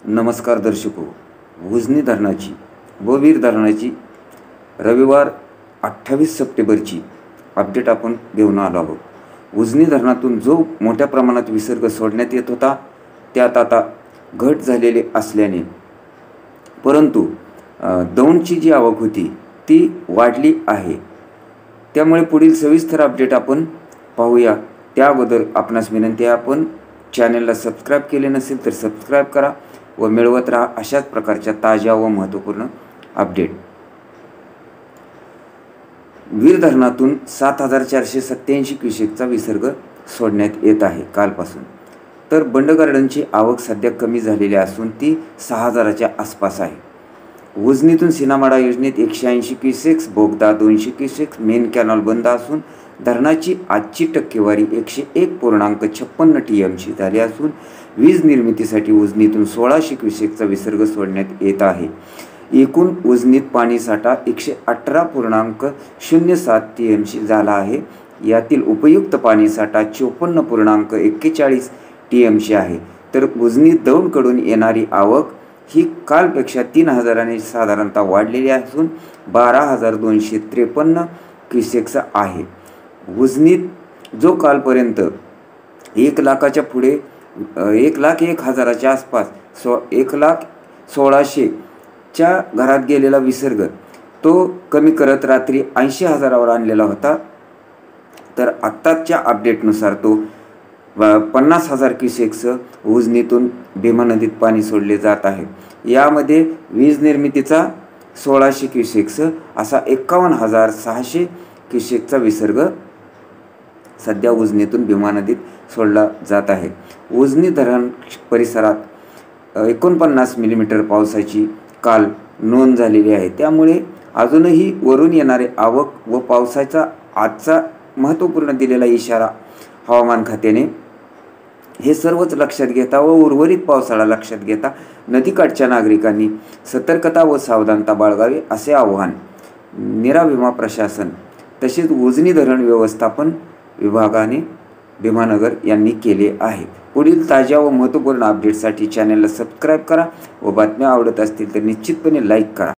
नमस्कार दर्शको, उजनी धरणाची व वीर धरणाची रविवार 28 सप्टेंबरची अपडेट आपण घेऊन आलो आहोत। उजनी धरणातून जो मोठ्या प्रमाणात विसर्ग सोडण्यात येत होता त्यात आता घट झालेली असल्याने परंतु दौंडची जी आवक होती ती वाढली आहे। त्यामुळे पुढील सविस्तर अपडेट आपण पाहूया। त्याबद्दल आपणास विनंती आहे, आपण चॅनलला सबस्क्राइब केले नसेल तर सबस्क्राइब करा व मिळवत राहा अशाच प्रकारच्या ताज्या व महत्त्वपूर्ण अपडेट। वीर धरणातून 7487 क्युसेकचा विसर्ग सोडण्यात येत आहे कालपासून। तर बंड गार्डनची आवक सध्या कमी झालेली असून ती 6000च्या आसपास आहे। उजनीतून सीनामाडा योजनेत 180 क्युसेक्स, बोगदा 200 क्युसेक्स, मेन कॅनॉल बंद असून धरणाची आजची टक्केवारी 101.56 TMC झाली असून वीज निर्मितीसाठी उजनीतून 1600 क्युसेकचा विसर्ग सोडण्यात येत आहे। एकूण उजनीत पाणीसाठा 118.07 TMC झाला आहे। यातील उपयुक्त पाणीसाठा 54.41 TMC आहे। तर उजनी दौंडकडून येणारी आवक ही कालपेक्षा 3000ने साधारणतः वाढलेली असून 12253 क्युसेक्स आहे। उजनीत जो कालपर्यंत 1 लाखाच्या पुढे 1,01,000च्या आसपास 1,16,00,000च्या घरात गेलेला विसर्ग तो कमी करत रात्री 80,000वर आणलेला होता। तर आत्ताच्या अपडेटनुसार तो 50,000 क्युसेक्स उजनीतून भीमा नदीत पाणी सोडले जात आहे। यामध्ये वीज निर्मितीचा 1600 क्युसेक्स असा 51,600 क्युसेकचा विसर्ग सध्या उजनीतून भीमा नदीत सोडला जात आहे। उजनी धरण परिसरात 49 मिलीमीटर पावसाची काल नोंद झालेली आहे। त्यामुळे अजूनही वरून येणारे आवक व पावसाचा आजचा महत्त्वपूर्ण दिलेला इशारा हवामान खात्याने हे सर्वच लक्षात घेता व उर्वरित पावसाळा लक्षात घेता नदीकाठच्या नागरिकांनी सतर्कता व सावधानता बाळगावी असे आवाहन नीरा भीमा प्रशासन तसेच उजनी धरण व्यवस्थापन विभागाने भीमानगर यांनी केले आहे। पुढील ताज्या व महत्त्वपूर्ण अपडेटसाठी चॅनलला सबस्क्राइब करा व बातम्या आवडत असतील तर निश्चितपणे लाईक करा।